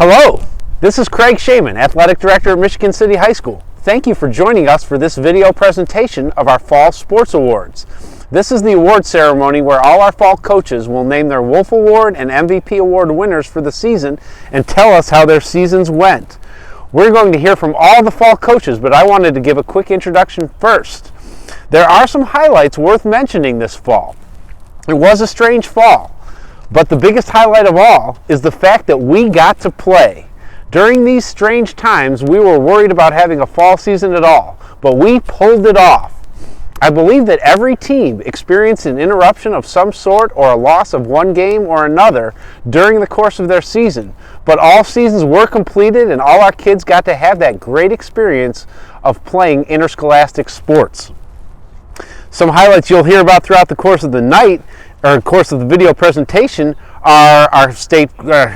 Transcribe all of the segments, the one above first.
Hello, this is Craig Shaman, Athletic Director at Michigan City High School. Thank you for joining us for this video presentation of our Fall Sports Awards. This is the award ceremony where all our fall coaches will name their Wolf Award and MVP Award winners for the season and tell us how their seasons went. We're going to hear from all the fall coaches, but I wanted to give a quick introduction first. There are some highlights worth mentioning this fall. It was a strange fall, but the biggest highlight of all is the fact that we got to play. During these strange times, we were worried about having a fall season at all, but we pulled it off. I believe that every team experienced an interruption of some sort or a loss of one game or another during the course of their season, but all seasons were completed and all our kids got to have that great experience of playing interscholastic sports. Some highlights you'll hear about throughout the course of the night, or course of the video presentation, are our state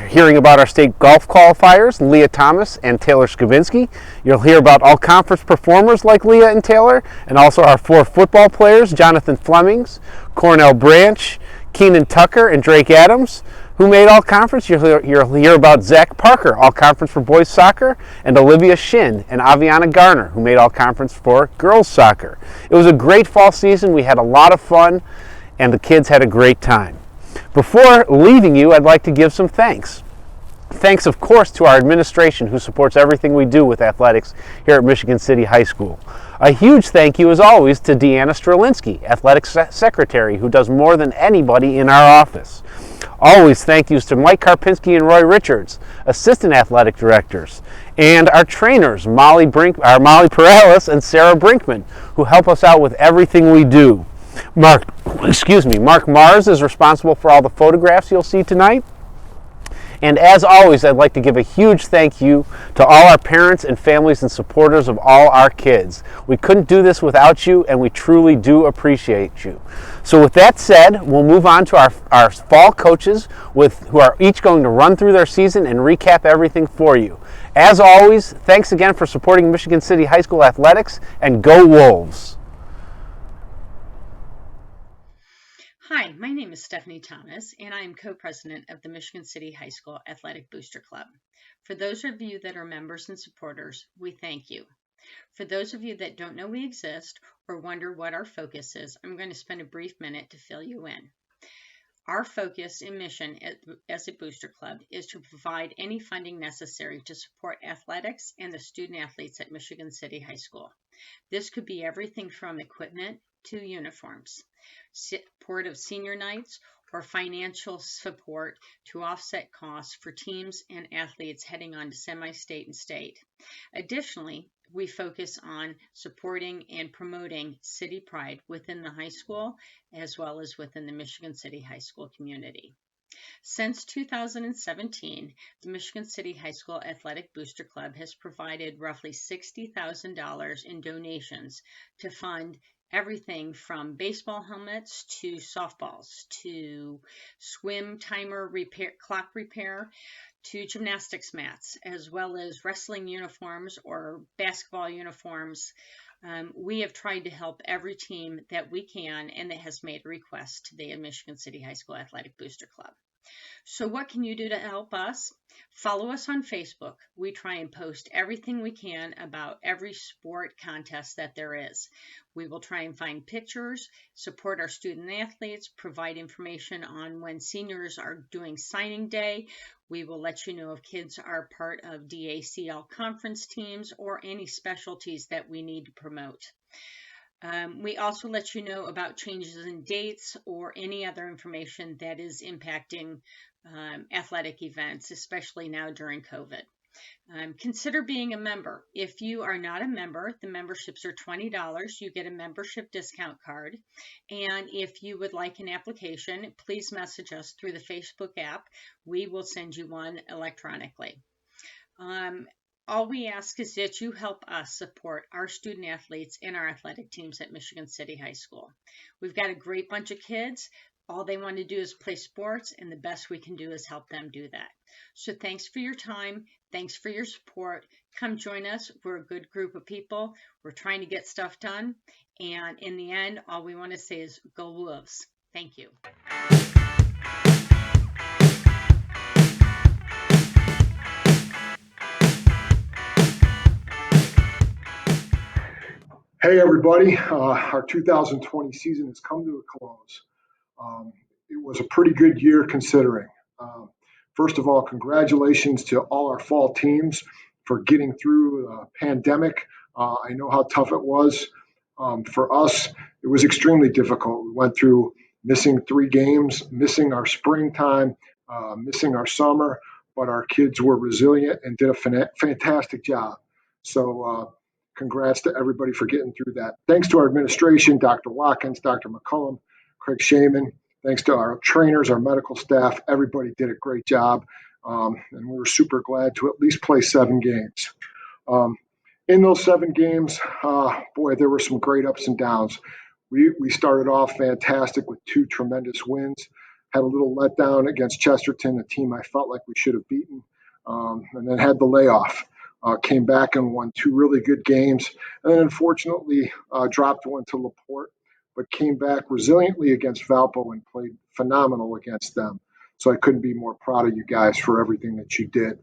hearing about our state golf qualifiers, Leah Thomas and Taylor Skavinsky. You'll hear about all conference performers like Leah and Taylor, and also our 4 football players, Jonathan Flemings, Cornell Branch, Keenan Tucker, and Drake Adams, who made all conference. You'll hear about Zach Parker, all conference for boys soccer, and Olivia Shin and Aviana Garner, who made all conference for girls soccer. It was a great fall season. We had a lot of fun, and the kids had a great time. Before leaving you, I'd like to give some thanks. Thanks, of course, to our administration who supports everything we do with athletics here at Michigan City High School. A huge thank you, as always, to Deanna Strelinsky, Athletics Secretary, who does more than anybody in our office. Always thank yous to Mike Karpinski and Roy Richards, Assistant Athletic Directors, and our trainers, Molly Perales and Sarah Brinkman, who help us out with everything we do. Mark Mars is responsible for all the photographs you'll see tonight. And as always, I'd like to give a huge thank you to all our parents and families and supporters of all our kids. We couldn't do this without you, and we truly do appreciate you. So with that said, we'll move on to our fall coaches who are each going to run through their season and recap everything for you. As always, thanks again for supporting Michigan City High School athletics, and go Wolves! Hi, my name is Stephanie Thomas, and I am co-president of the Michigan City High School Athletic Booster Club. For those of you that are members and supporters, we thank you. For those of you that don't know we exist or wonder what our focus is, I'm going to spend a brief minute to fill you in. Our focus and mission as a booster club is to provide any funding necessary to support athletics and the student athletes at Michigan City High School. This could be everything from equipment to uniforms, support of senior nights, or financial support to offset costs for teams and athletes heading on to semi-state and state. Additionally, we focus on supporting and promoting city pride within the high school as well as within the Michigan City High School community. Since 2017, the Michigan City High School Athletic Booster Club has provided roughly $60,000 in donations to fund everything from baseball helmets to softballs to swim timer repair, clock repair, to gymnastics mats, as well as wrestling uniforms or basketball uniforms. We have tried to help every team that we can and that has made a request to the Michigan City High School Athletic Booster Club. So what can you do to help us? Follow us on Facebook. We try and post everything we can about every sport contest that there is. We will try and find pictures, support our student athletes, provide information on when seniors are doing signing day. We will let you know if kids are part of DACL conference teams or any specialties that we need to promote. We also let you know about changes in dates or any other information that is impacting athletic events, especially now during COVID. Consider being a member. If you are not a member, the memberships are $20. You get a membership discount card. And if you would like an application, please message us through the Facebook app. We will send you one electronically. All we ask is that you help us support our student athletes and our athletic teams at Michigan City High School. We've got a great bunch of kids. All they want to do is play sports, and the best we can do is help them do that. So thanks for your time. Thanks for your support. Come join us. We're a good group of people. We're trying to get stuff done. And in the end, all we want to say is go Wolves. Thank you. Hey, everybody. Our 2020 season has come to a close. It was a pretty good year considering. Um, First of all, congratulations to all our fall teams for getting through the pandemic. I know how tough it was. For us, it was extremely difficult. We went through missing 3 games, missing our springtime, missing our summer, but our kids were resilient and did a fantastic job. So, congrats to everybody for getting through that. Thanks to our administration, Dr. Watkins, Dr. McCullum, Craig Shaman. Thanks to our trainers, our medical staff. Everybody did a great job. And we were super glad to at least play 7 games. Um, in those 7 games, boy, there were some great ups and downs. We started off fantastic with 2 tremendous wins. Had a little letdown against Chesterton, a team I felt like we should have beaten, and then had the layoff. Came back and won 2 really good games, and then unfortunately dropped one to LaPorte, but came back resiliently against Valpo and played phenomenal against them. So I couldn't be more proud of you guys for everything that you did.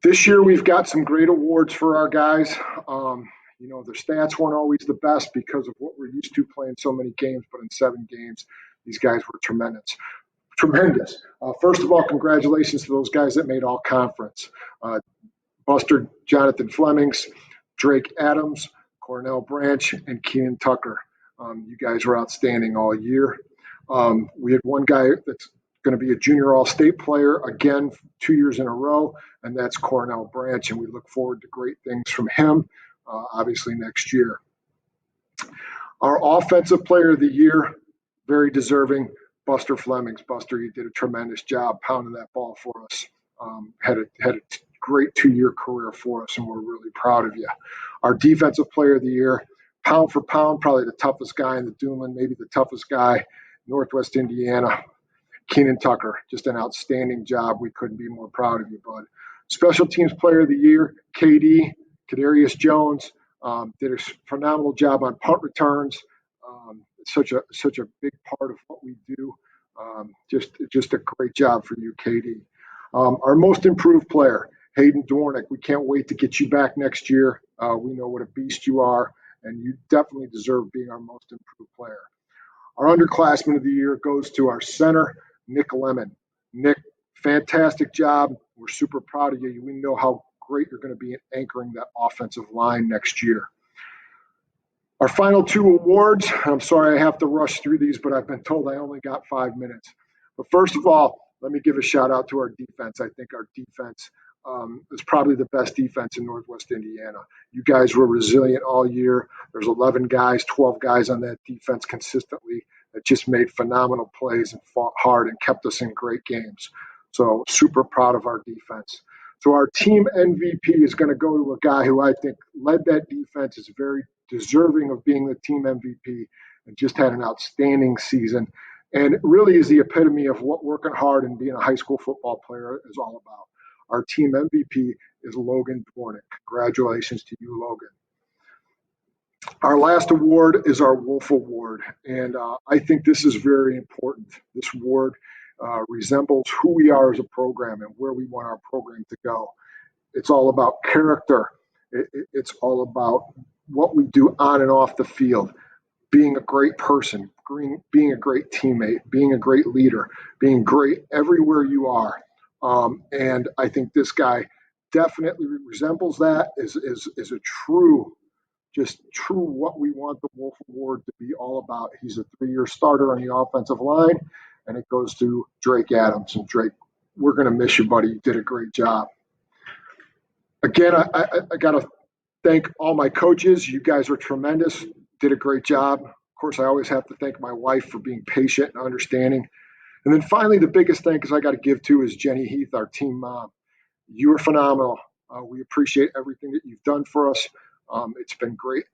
This year we've got some great awards for our guys. Their stats weren't always the best because of what we're used to playing so many games, but in 7 games, these guys were tremendous. First of all, congratulations to those guys that made all conference. Buster Jonathan Flemings, Drake Adams, Cornell Branch, and Keenan Tucker. You guys were outstanding all year. We had one guy that's going to be a junior all-state player again 2 years in a row, and that's Cornell Branch, and we look forward to great things from him, obviously next year. Our offensive player of the year, very deserving, Buster Flemings. Buster, you did a tremendous job pounding that ball for us. Had a great 2-year career for us, and we're really proud of you. Our defensive player of the year, pound for pound, probably the toughest guy in the Duneland, maybe the toughest guy, Northwest Indiana, Keenan Tucker. Just an outstanding job. We couldn't be more proud of you, bud. Special teams player of the year, KD, Kadarius Jones, did a phenomenal job on punt returns. Such a big part of what we do. Just a great job for you, KD. Our most improved player, Hayden Dornick. We can't wait to get you back next year. We know what a beast you are, and you definitely deserve being our most improved player. Our underclassman of the year goes to our center, Nick Lemon. Nick, fantastic job. We're super proud of you. We know how great you're going to be at anchoring that offensive line next year. Our final 2 awards, I'm sorry I have to rush through these, but I've been told I only got 5 minutes. But first of all, let me give a shout out to our defense. I think our defense is probably the best defense in Northwest Indiana. You guys were resilient all year. There's 11 guys, 12 guys on that defense consistently that just made phenomenal plays and fought hard and kept us in great games. So super proud of our defense. So our team MVP is going to go to a guy who I think led that defense, is very deserving of being the team MVP, and just had an outstanding season. And really is the epitome of what working hard and being a high school football player is all about. Our team MVP is Logan Dwornik. Congratulations to you, Logan. Our last award is our Wolf Award, and I think this is very important. This award resembles who we are as a program and where we want our program to go. It's all about character. It's all about what we do on and off the field, being a great person, being a great teammate, being a great leader, being great everywhere you are. And I think this guy definitely resembles that, is a true what we want the Wolf Award to be all about. He's a 3-year starter on the offensive line, and it goes to Drake Adams. And Drake, we're going to miss you, buddy. You did a great job. Again, I got to thank all my coaches. You guys are tremendous. Did a great job. Of course, I always have to thank my wife for being patient and understanding. And then finally, the biggest thank I got to give to is Jenny Heath, our team mom. You were phenomenal. We appreciate everything that you've done for us. It's been great.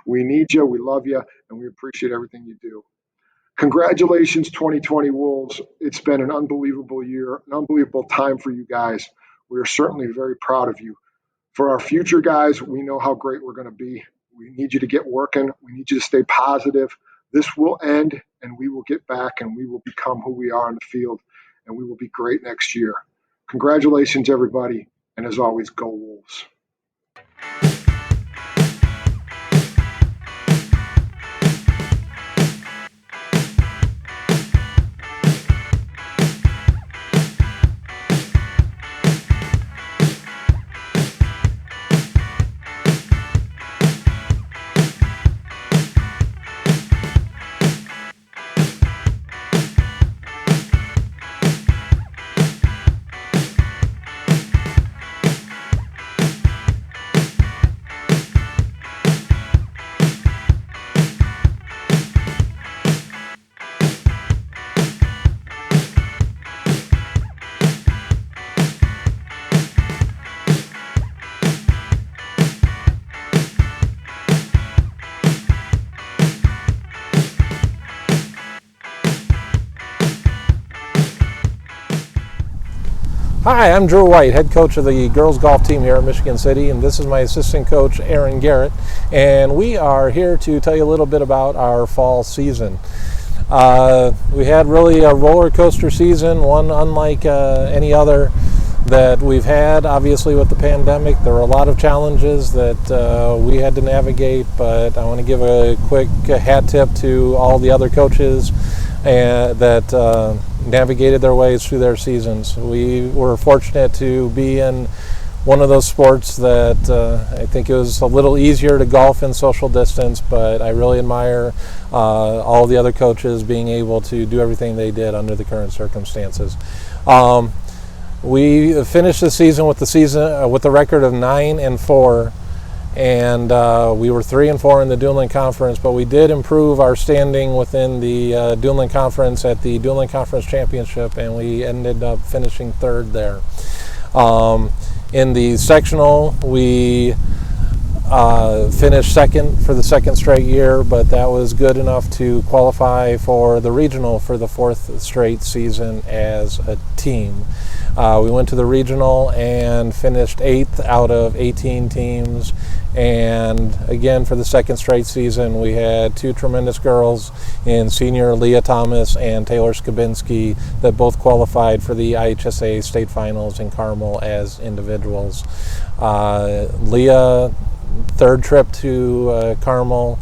We need you. We love you. And we appreciate everything you do. Congratulations, 2020 Wolves. It's been an unbelievable year, an unbelievable time for you guys. We are certainly very proud of you. For our future guys, we know how great we're going to be. We need you to get working. We need you to stay positive. This will end, and we will get back, and we will become who we are on the field, and we will be great next year. Congratulations, everybody, and as always, go Wolves. Hi, I'm Drew White, head coach of the girls golf team here at Michigan City, and this is my assistant coach, Aaron Garrett, and we are here to tell you a little bit about our fall season. We had really a roller coaster season, one unlike any other that we've had. Obviously with the pandemic, there were a lot of challenges that we had to navigate, but I want to give a quick hat tip to all the other coaches that navigated their ways through their seasons. We were fortunate to be in one of those sports that I think it was a little easier to golf in social distance, but I really admire all the other coaches being able to do everything they did under the current circumstances. We finished the season with the record of 9-4, and we were 3-4 in the Duneland Conference, but we did improve our standing within the Duneland Conference at the Duneland Conference Championship, and we ended up finishing third there. In the sectional, we finished second for the second straight year, but that was good enough to qualify for the regional for the fourth straight season as a team. We went to the regional and finished 8th out of 18 teams, and again for the second straight season we had two tremendous girls in senior Leah Thomas and Taylor Skabinski that both qualified for the IHSA state finals in Carmel as individuals. Leah, third trip to Carmel,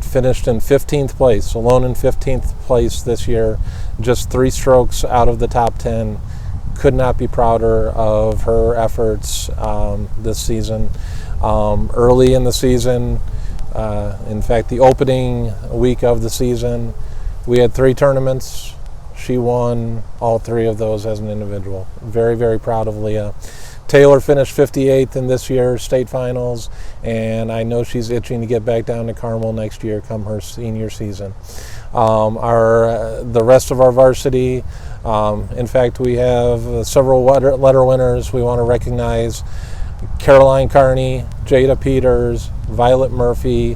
finished in 15th place, alone in 15th place this year, just 3 strokes out of the top 10. Could not be prouder of her efforts this season. Early in the season, in fact the opening week of the season, we had 3 tournaments. She won all 3 of those as an individual. Very, very proud of Leah. Taylor finished 58th in this year's state finals, and I know she's itching to get back down to Carmel next year come her senior season. The rest of our varsity, in fact, we have several letter winners. We want to recognize Caroline Carney, Jada Peters, Violet Murphy,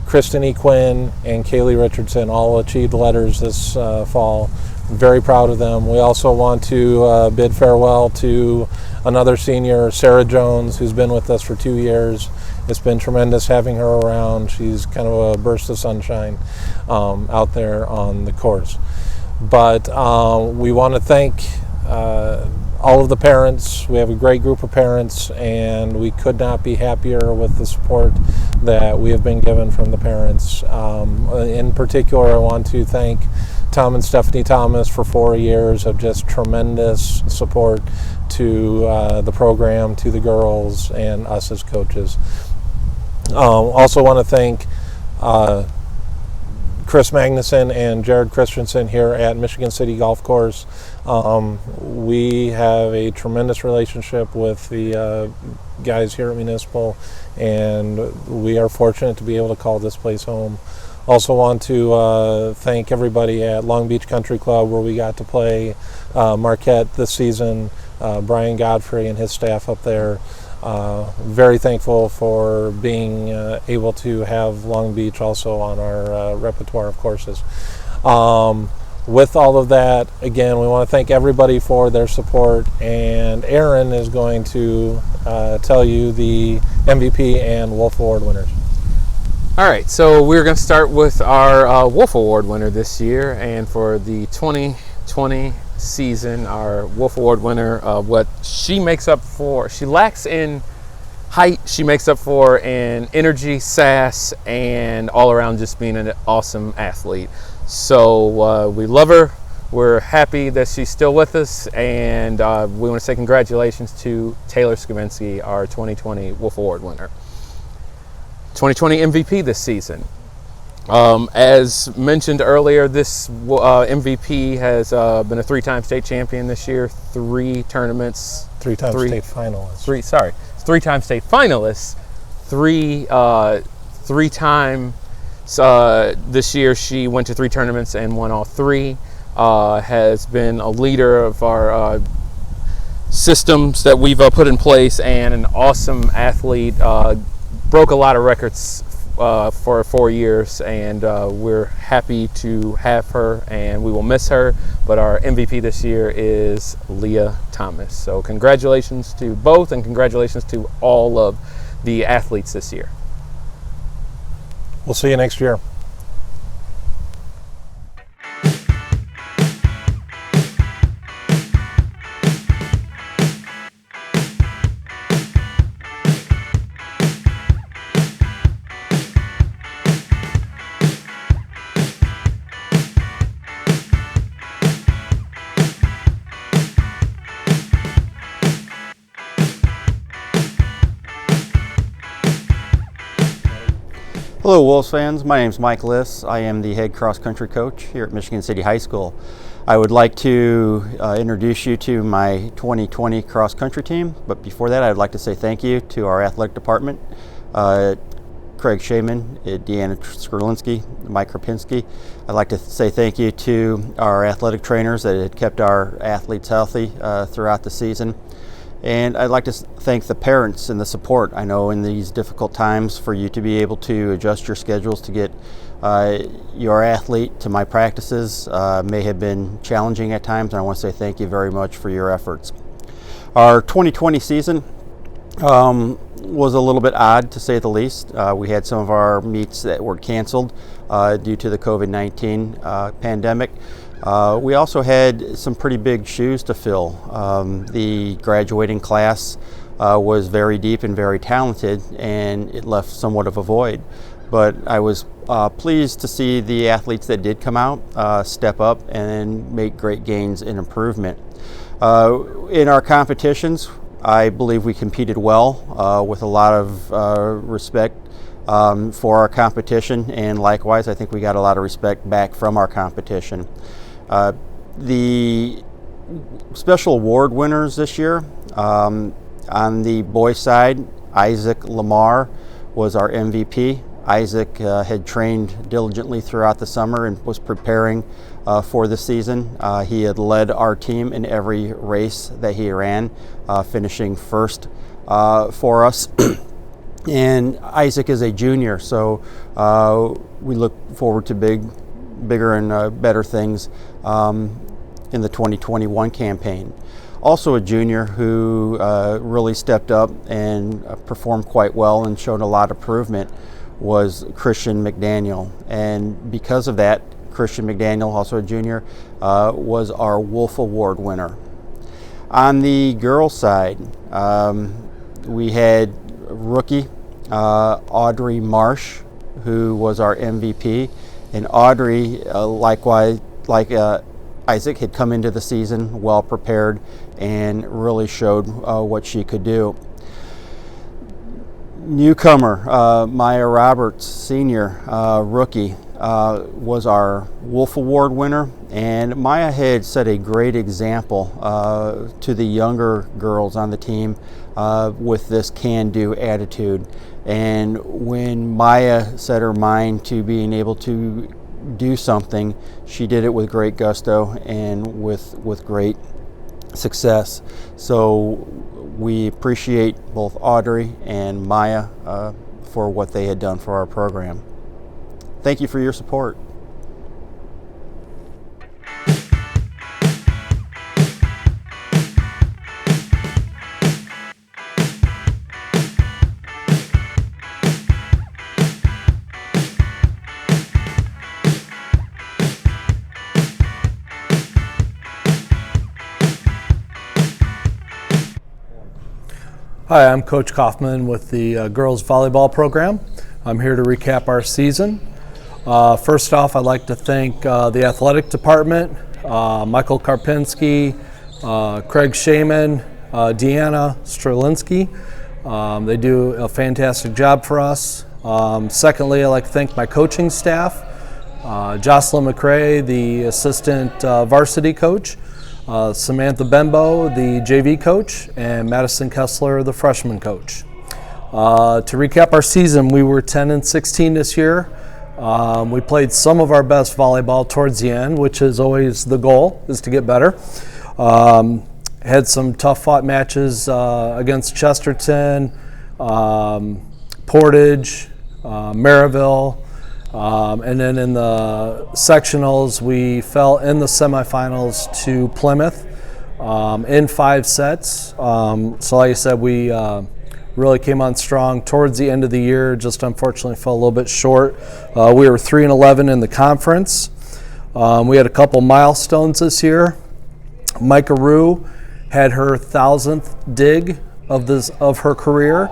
Kristen E. Quinn, and Kaylee Richardson all achieved letters this fall. Very proud of them. We also want to bid farewell to another senior, Sarah Jones, who's been with us for 2 years. It's been tremendous having her around. She's kind of a burst of sunshine out there on the course. But we want to thank all of the parents. We have a great group of parents, and we could not be happier with the support that we have been given from the parents. In particular, I want to thank Tom and Stephanie Thomas for 4 years of just tremendous support to the program, to the girls, and us as coaches. Also want to thank Chris Magnuson and Jared Christensen here at Michigan City Golf Course. We have a tremendous relationship with the guys here at Municipal, and we are fortunate to be able to call this place home. Also want to thank everybody at Long Beach Country Club, where we got to play Marquette this season. Brian Godfrey and his staff up there. Very thankful for being able to have Long Beach also on our repertoire of courses. With all of that, again, we want to thank everybody for their support, and Aaron is going to tell you the MVP and Wolf Award winners. All right, so we're going to start with our Wolf Award winner this year, and for the 2020 season, our Wolf Award winner, what she makes up for, she lacks in height, she makes up for in energy, sass, and all around just being an awesome athlete. So we love her, we're happy that she's still with us, and we want to say congratulations to Taylor Skabinski, our 2020 Wolf Award winner. 2020 MVP this season. As mentioned earlier, this MVP has been a 3-time state champion this year, 3 tournaments, 3-time state finalist. 3-time state finalists, 3 times this year she went to 3 tournaments and won all 3. Has been a leader of our systems that we've put in place, and an awesome athlete. Broke a lot of records for 4 years, and we're happy to have her, and we will miss her. But our MVP this year is Leah Thomas. So congratulations to both, and congratulations to all of the athletes this year. We'll see you next year. Hello Wolves fans, my name is Mike Liss. I am the head cross country coach here at Michigan City High School. I would like to introduce you to my 2020 cross country team, but before that I'd like to say thank you to our athletic department, Craig Shaman, Deanna Skurlinski, Mike Krapinski. I'd like to say thank you to our athletic trainers that had kept our athletes healthy throughout the season. And I'd like to thank the parents and the support. I know in these difficult times for you to be able to adjust your schedules to get your athlete to my practices may have been challenging at times, and I want to say thank you very much for your efforts. Our 2020 season was a little bit odd, to say the least. We had some of our meets that were canceled due to the COVID-19 pandemic. We also had some pretty big shoes to fill. The graduating class was very deep and very talented, and it left somewhat of a void. But I was pleased to see the athletes that did come out step up and make great gains and improvement. In our competitions, I believe we competed well with a lot of respect for our competition, and likewise I think we got a lot of respect back from our competition. The special award winners this year, on the boys side, Isaac Lamar was our MVP. Isaac had trained diligently throughout the summer and was preparing for the season. He had led our team in every race that he ran, finishing first for us. And Isaac is a junior, so we look forward to bigger and better things in the 2021 campaign. Also a junior who really stepped up and performed quite well and showed a lot of improvement was Christian McDaniel. And because of that, Christian McDaniel, also a junior, was our Wolf Award winner. On the girls' side, we had rookie Audrey Marsh, who was our MVP. And Audrey, likewise, like Isaac, had come into the season well prepared and really showed what she could do. Newcomer, Maya Roberts, senior rookie, was our Wolf Award winner. And Maya had set a great example to the younger girls on the team with this can-do attitude. And when Maya set her mind to being able to do something, she did it with great gusto and with great success. So we appreciate both Audrey and Maya for what they had done for our program. Thank you for your support. Hi, I'm Coach Kaufman with the girls volleyball program. I'm here to recap our season. First off, I'd like to thank the athletic department, Michael Karpinski, Craig Shaman, Deanna Skurlinski. They do a fantastic job for us. Secondly, I'd like to thank my coaching staff, Jocelyn McCrae, the assistant varsity coach, Samantha Bembo, the JV coach, and Madison Kessler, the freshman coach. To recap our season, we were 10-16 this year. We played some of our best volleyball towards the end, which is always the goal, is to get better. Had some tough fought matches against Chesterton, Portage, Maryville. And then in the sectionals, we fell in the semifinals to Plymouth in 5 sets. So like I said, we really came on strong towards the end of the year, just unfortunately fell a little bit short. We were 3-11 in the conference. We had a couple milestones this year. Micah Rue had her 1,000th dig of her career,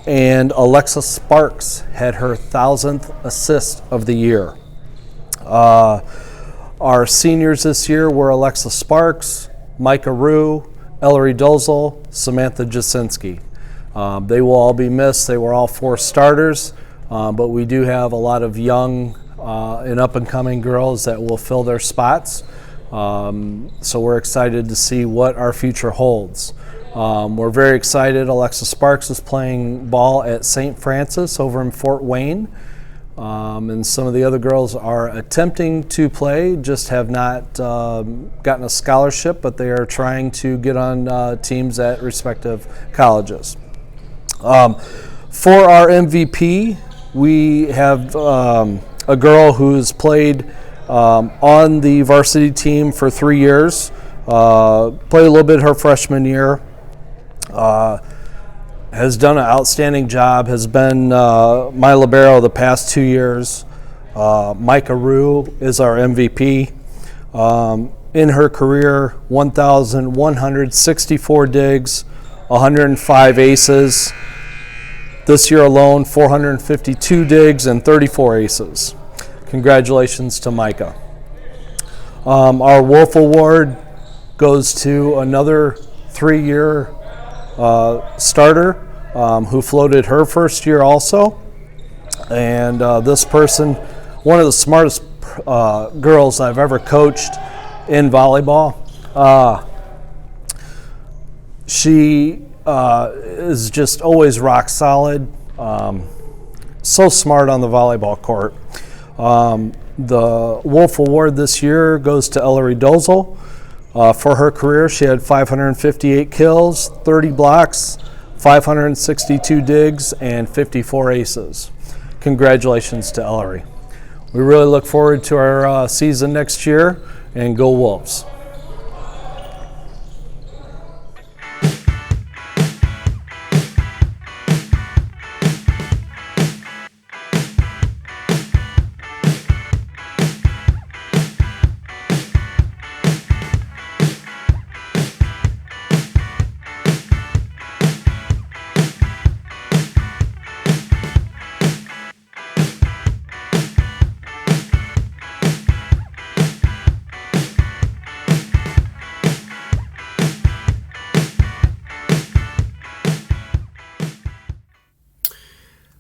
and Alexa Sparks had her 1,000th assist of the year. Our seniors this year were Alexa Sparks, Micah Rue, Ellery Dozel, Samantha Jasinski. They will all be missed. They were all 4 starters, but we do have a lot of young and up-and-coming girls that will fill their spots. So we're excited to see what our future holds. We're very excited. Alexa Sparks is playing ball at St. Francis over in Fort Wayne. And some of the other girls are attempting to play, just have not gotten a scholarship, but they are trying to get on teams at respective colleges. For our MVP, we have a girl who's played on the varsity team for 3 years, played a little bit her freshman year, has done an outstanding job, has been my libero the past 2 years. Micah Rue is our MVP. In her career, 1,164 digs, 105 aces. This year alone, 452 digs and 34 aces. Congratulations to Micah. Our Wolf Award goes to another 3-year starter who floated her first year also. And this person, one of the smartest girls I've ever coached in volleyball. She is just always rock solid, so smart on the volleyball court. The Wolf Award this year goes to Ellery Dozel. For her career, she had 558 kills, 30 blocks, 562 digs, and 54 aces. Congratulations to Ellery. We really look forward to our season next year, and go Wolves.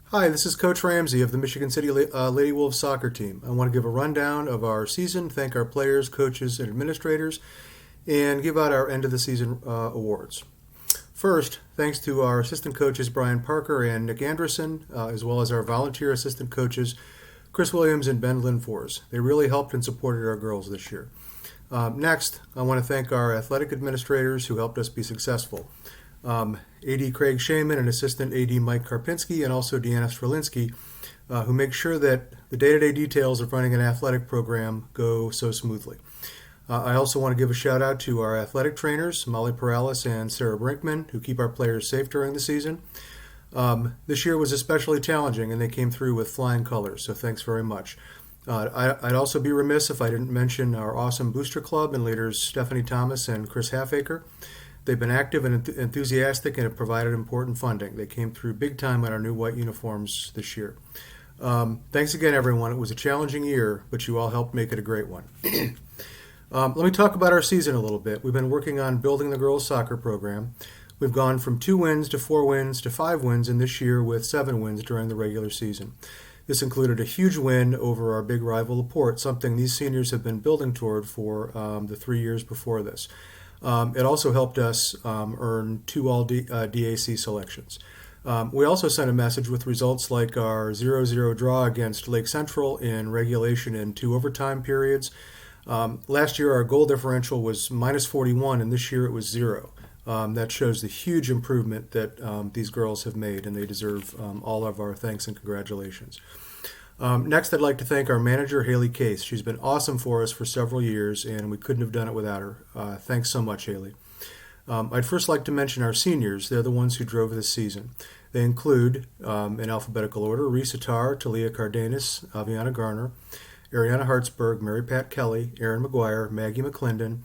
Hi, this is Coach Ramsey of the Michigan City Lady Wolves soccer team. I want to give a rundown of our season, thank our players, coaches, and administrators, and give out our end of the season awards. First, thanks to our assistant coaches Brian Parker and Nick Anderson, as well as our volunteer assistant coaches Chris Williams and Ben Linfors. They really helped and supported our girls this year. Next, I want to thank our athletic administrators who helped us be successful. AD Craig Shaman and Assistant AD Mike Karpinski, and also Deanna Strelinsky, who make sure that the day-to-day details of running an athletic program go so smoothly. I also want to give a shout out to our athletic trainers, Molly Perales and Sarah Brinkman, who keep our players safe during the season. This year was especially challenging, and they came through with flying colors, so thanks very much. I'd also be remiss if I didn't mention our awesome booster club and leaders Stephanie Thomas and Chris Halfacre. They've been active and enthusiastic and have provided important funding. They came through big time on our new white uniforms this year. Thanks again, everyone. It was a challenging year, but you all helped make it a great one. Let me talk about our season a little bit. We've been working on building the girls' soccer program. We've gone from 2 wins to 4 wins to 5 wins, and this year with 7 wins during the regular season. This included a huge win over our big rival LaPorte, something these seniors have been building toward for the 3 years before this. It also helped us earn 2 all-DAC selections. We also sent a message with results like our 0-0 draw against Lake Central in regulation and 2 overtime periods. Last year, our goal differential was -41, and this year it was 0. That shows the huge improvement that these girls have made, and they deserve all of our thanks and congratulations. Next, I'd like to thank our manager, Haley Case. She's been awesome for us for several years, and we couldn't have done it without her. Thanks so much, Haley. I'd first like to mention our seniors. They're the ones who drove this season. They include, in alphabetical order, Risa Tarr, Talia Cardenas, Aviana Garner, Ariana Hartsberg, Mary Pat Kelly, Erin McGuire, Maggie McClendon,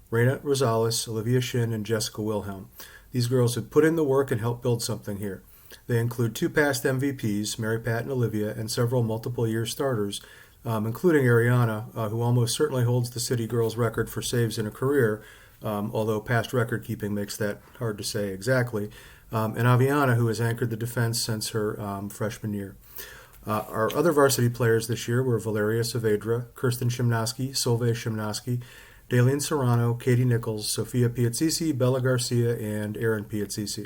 Raina Rosales, Olivia Shin, and Jessica Wilhelm. These girls have put in the work and helped build something here. They include 2 past MVPs, Mary Pat and Olivia, and several multiple-year starters, including Ariana, who almost certainly holds the City Girls record for saves in a career, although past record keeping makes that hard to say exactly, and Aviana, who has anchored the defense since her freshman year. Our other varsity players this year were Valeria Saavedra, Kirsten Shimnosky, Solveig Shimnosky, Daleen Serrano, Katie Nichols, Sophia Piazzisi, Bella Garcia, and Erin Piazzisi.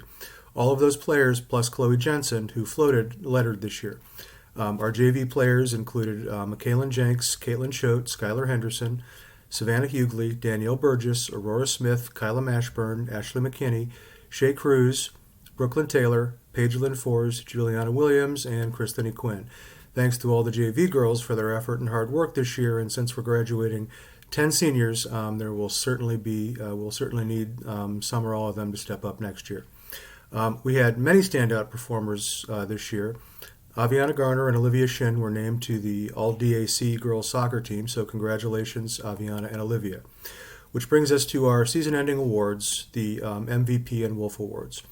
All of those players, plus Chloe Jensen, who floated, lettered this year. Our JV players included Michaelan Jenks, Caitlin Choate, Skylar Henderson, Savannah Hughley, Danielle Burgess, Aurora Smith, Kyla Mashburn, Ashley McKinney, Shay Cruz, Brooklyn Taylor, Paige Lynn Fours, Juliana Williams, and Kristany Quinn. Thanks to all the JV girls for their effort and hard work this year, and since we're graduating 10 seniors, there will certainly need some or all of them to step up next year. We had many standout performers this year. Aviana Garner and Olivia Shin were named to the All-DAC girls soccer team, so congratulations, Aviana and Olivia. Which brings us to our season-ending awards, the MVP and Wolf Awards.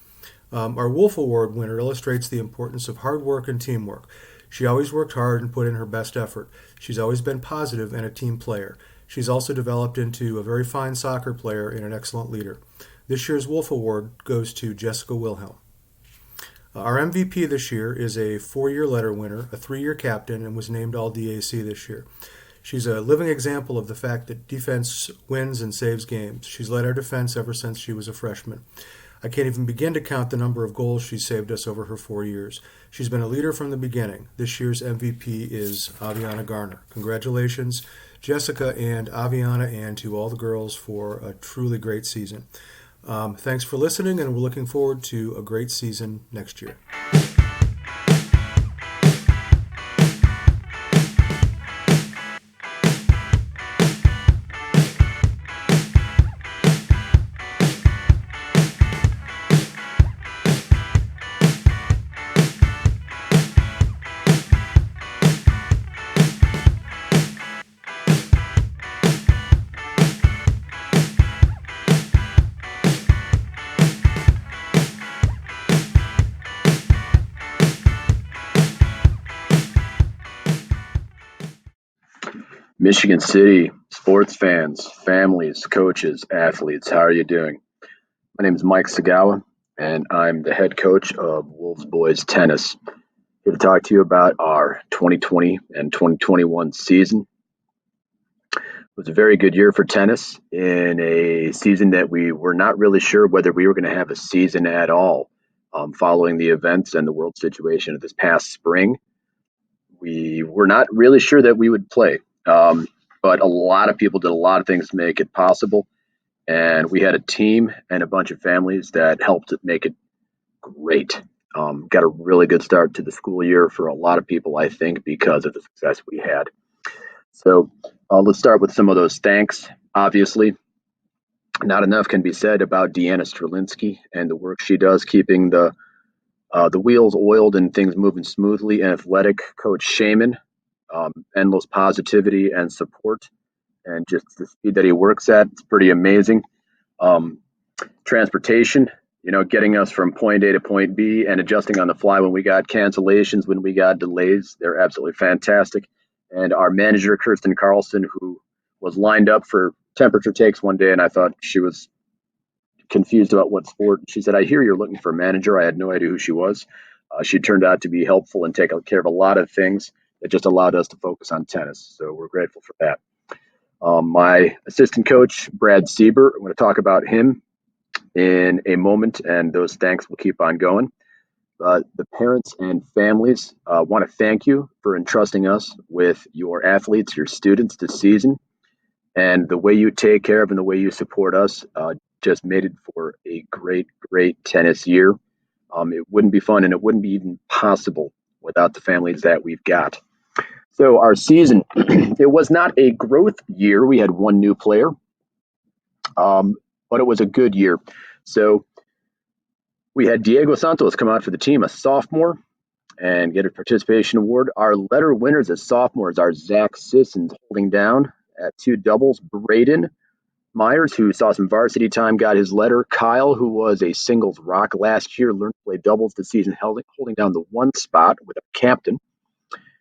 Our Wolf Award winner illustrates the importance of hard work and teamwork. She always worked hard and put in her best effort. She's always been positive and a team player. She's also developed into a very fine soccer player and an excellent leader. This year's Wolf Award goes to Jessica Wilhelm. Our MVP this year is a 4-year letter winner, a 3-year captain, and was named All-DAC this year. She's a living example of the fact that defense wins and saves games. She's led our defense ever since she was a freshman. I can't even begin to count the number of goals she's saved us over her 4 years. She's been a leader from the beginning. This year's MVP is Aviana Garner. Congratulations, Jessica and Aviana, and to all the girls for a truly great season. Thanks for listening, and we're looking forward to a great season next year. Michigan City sports fans, families, coaches, athletes, how are you doing? My name is Mike TSUGAWA, and I'm the head coach of Wolves Boys Tennis. Here to talk to you about our 2020 and 2021 season. It was a very good year for tennis in a season that we were not really sure whether we were going to have a season at all. Following the events and the world situation of this past spring, we were not really sure that we would play. But a lot of people did a lot of things to make it possible. And we had a team and a bunch of families that helped make it great. Got a really good start to the school year for a lot of people, I think, because of the success we had. So let's start with some of those thanks. Obviously, not enough can be said about Deanna Strelinsky and the work she does keeping the wheels oiled and things moving smoothly. And athletic coach Shaman. Endless positivity and support, and just the speed that he works at, it's pretty amazing. Transportation, getting us from point A to point B and adjusting on the fly when we got cancellations, when we got delays, they're absolutely fantastic. And our manager, Kirsten Carlson, who was lined up for temperature takes one day, and I thought she was confused about what sport. She said, "I hear you're looking for a manager." I had no idea who she was. She turned out to be helpful and take care of a lot of things. It just allowed us to focus on tennis. So we're grateful for that. My assistant coach, Brad Sieber, I'm going to talk about him in a moment, and those thanks will keep on going. The parents and families want to thank you for entrusting us with your athletes, your students this season, and the way you take care of and the way you support us just made it for a great, great tennis year. It wouldn't be fun and it wouldn't be even possible without the families that we've got. So our season, it was not a growth year. We had one new player, but it was a good year. So we had Diego Santos come out for the team, a sophomore, and get a participation award. Our letter winners as sophomores are Zach Sissons holding down at 2 doubles. Braden Myers, who saw some varsity time, got his letter. Kyle, who was a singles rock last year, learned to play doubles this season, holding down the 1 spot with a captain.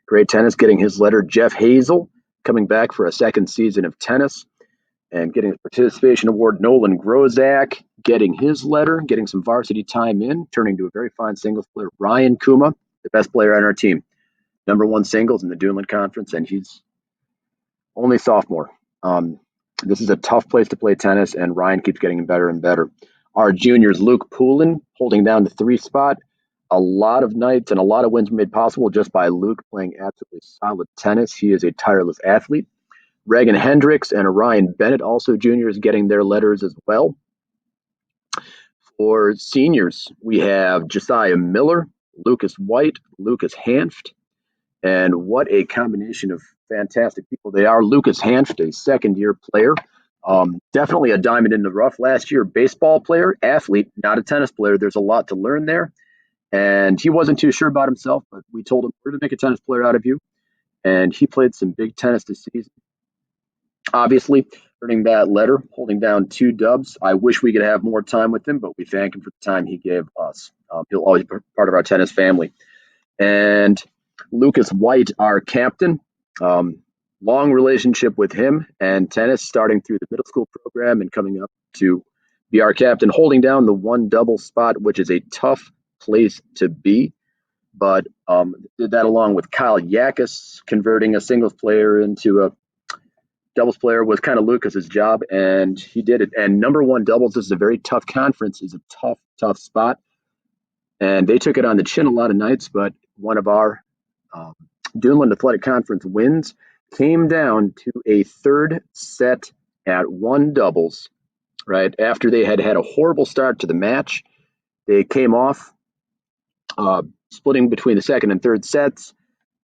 Great tennis, getting his letter. Jeff Hazel, coming back for a 2nd season of tennis and getting a participation award. Nolan Grozak, getting his letter, getting some varsity time in, turning to a very fine singles player. Ryan Kuma, the best player on our team, #1 singles in the Duneland Conference, and he's only sophomore. This is a tough place to play tennis, and Ryan keeps getting better and better. Our juniors, Luke Poulin, holding down the 3 spot. A lot of nights and a lot of wins were made possible just by Luke playing absolutely solid tennis. He is a tireless athlete. Reagan Hendricks and Orion Bennett, also juniors, getting their letters as well. For seniors, we have Josiah Miller, Lucas White, Lucas Hanft, and what a combination of fantastic people they are. Lucas Hanft, a 2nd-year player, definitely a diamond in the rough last year, baseball player, athlete, not a tennis player. There's a lot to learn there. And he wasn't too sure about himself, but we told him, we're going to make a tennis player out of you. And he played some big tennis this season. Obviously, earning that letter, holding down 2 dubs. I wish we could have more time with him, but we thank him for the time he gave us. He'll always be part of our tennis family. And Lucas White, our captain, long relationship with him and tennis, starting through the middle school program and coming up to be our captain, holding down the 1 double spot, which is a tough place to be. But did that along with Kyle Yakis, converting a singles player into a doubles player was kind of Lucas's job, and he did it. And #1 doubles, this is a very tough conference, is a tough spot. And they took it on the chin a lot of nights, but one of our Duneland Athletic Conference wins came down to a 3rd set at 1 doubles, right? After they had a horrible start to the match, they came off, splitting between the 2nd and 3rd sets,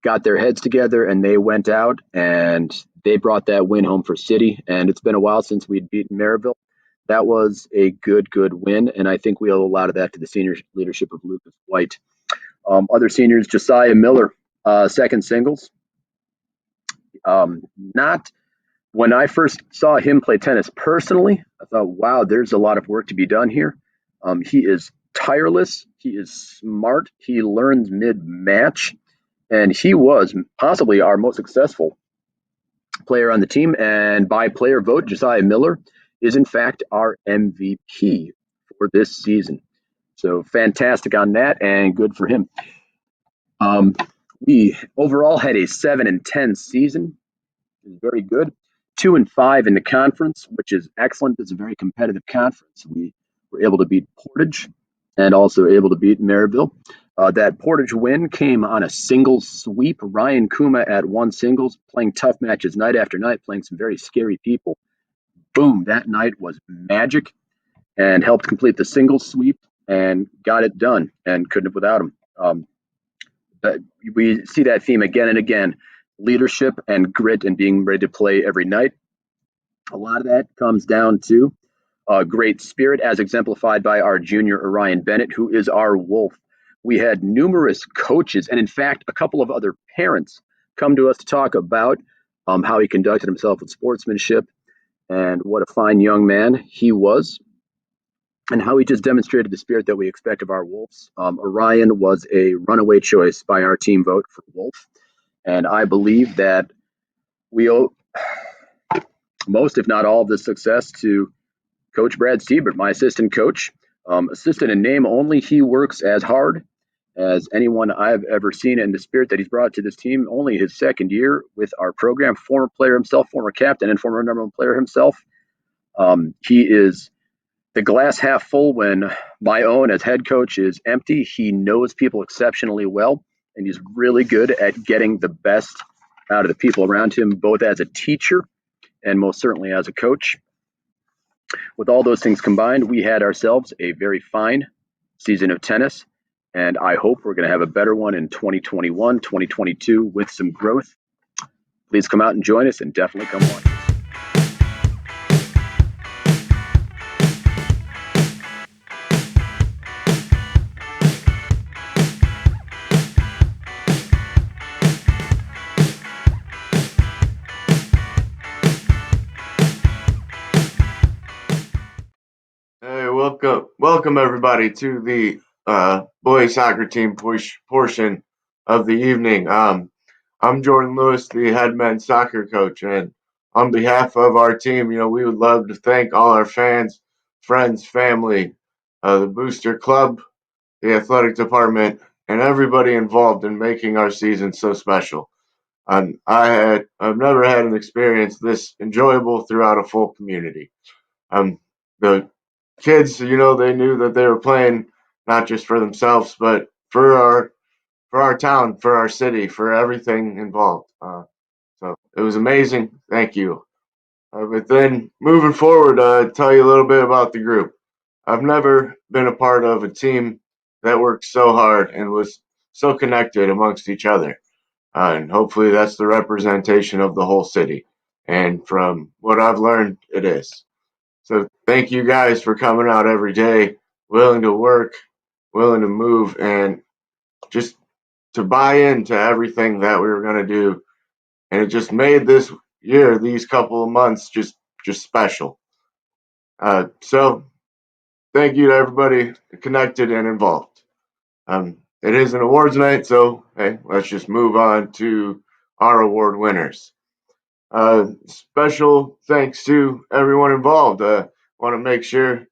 got their heads together, and they went out and they brought that win home for City. And it's been a while since we'd beaten Maryville. That was a good win, and I think we owe a lot of that to the senior leadership of Lucas White. Other seniors, Josiah Miller, 2nd singles. Not when I first saw him play tennis personally, I thought, wow, there's a lot of work to be done here. He is tireless. He is smart. He learns mid-match, and he was possibly our most successful player on the team. And by player vote, Josiah Miller is in fact our MVP for this season. So fantastic on that, and good for him. We overall had a 7-10 season. It was very good. 2-5 in the conference, which is excellent. It's a very competitive conference. We were able to beat Portage and also able to beat Maryville. That Portage win came on a singles sweep. Ryan Kuma at 1 singles, playing tough matches night after night, playing some very scary people. Boom, that night was magic, and helped complete the singles sweep and got it done, and couldn't have without him. We see that theme again and again, leadership and grit and being ready to play every night. A lot of that comes down to great spirit, as exemplified by our junior Orion Bennett, who is our wolf. We had numerous coaches and, in fact, a couple of other parents come to us to talk about how he conducted himself with sportsmanship and what a fine young man he was, and how he just demonstrated the spirit that we expect of our Wolves. Orion was a runaway choice by our team vote for Wolf, and I believe that we owe most, if not all, of the success to Coach Brad Siebert, my assistant coach. Assistant in name only, he works as hard as anyone I've ever seen, and the spirit that he's brought to this team, only his 2nd year with our program, former player himself, former captain, and former #1 player himself. He is the glass half full when my own as head coach is empty. He knows people exceptionally well, and he's really good at getting the best out of the people around him, both as a teacher and most certainly as a coach. With all those things combined, we had ourselves a very fine season of tennis, and I hope we're going to have a better one in 2021, 2022 with some growth. Please come out and join us, and definitely come watch us. Hey, welcome everybody to the boys soccer team portion of the evening. I'm Jordan Lewis, the head men's soccer coach, and on behalf of our team, we would love to thank all our fans, friends, family, the booster club, the athletic department, and everybody involved in making our season so special. I've never had an experience this enjoyable throughout a full community. The kids, they knew that they were playing not just for themselves, but for our town, for our city, for everything involved. So it was amazing. Thank you. But then moving forward, tell you a little bit about the group. I've never been a part of a team that worked so hard and was so connected amongst each other. And hopefully that's the representation of the whole city. And from what I've learned, it is. So thank you guys for coming out every day, willing to work, willing to move, and just to buy into everything that we were going to do. And it just made this year, these couple of months, just special. So thank you to everybody connected and involved. It is an awards night, so hey, let's just move on to our award winners. Special thanks to everyone involved. Want to make sure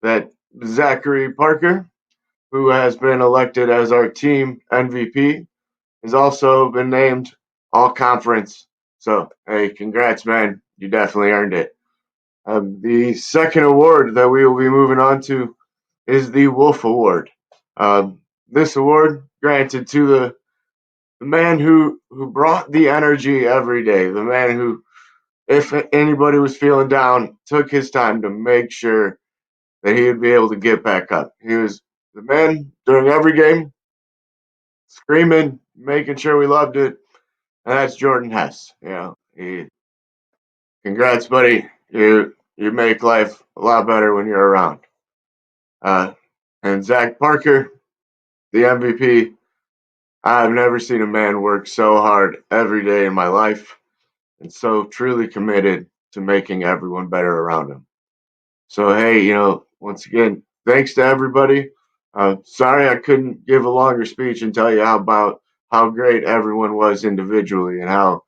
that Zachary Parker, who has been elected as our team MVP, has also been named all conference. So, hey, congrats, man. You definitely earned it. The second award that we will be moving on to is the Wolf Award. This award granted to the man who brought the energy every day, the man who, if anybody was feeling down, took his time to make sure that he would be able to get back up. He was the man during every game, screaming, making sure we loved it, and that's Jordan Hess. Congrats, buddy. You make life a lot better when you're around. And Zach Parker, the MVP. I've never seen a man work so hard every day in my life and so truly committed to making everyone better around him. So, hey, once again, thanks to everybody. Sorry I couldn't give a longer speech and tell you about how great everyone was individually and how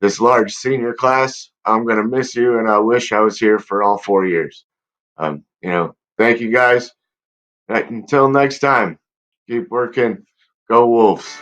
this large senior class, I'm going to miss you and I wish I was here for all 4 years. Thank you guys. Until next time, keep working. Go Wolves.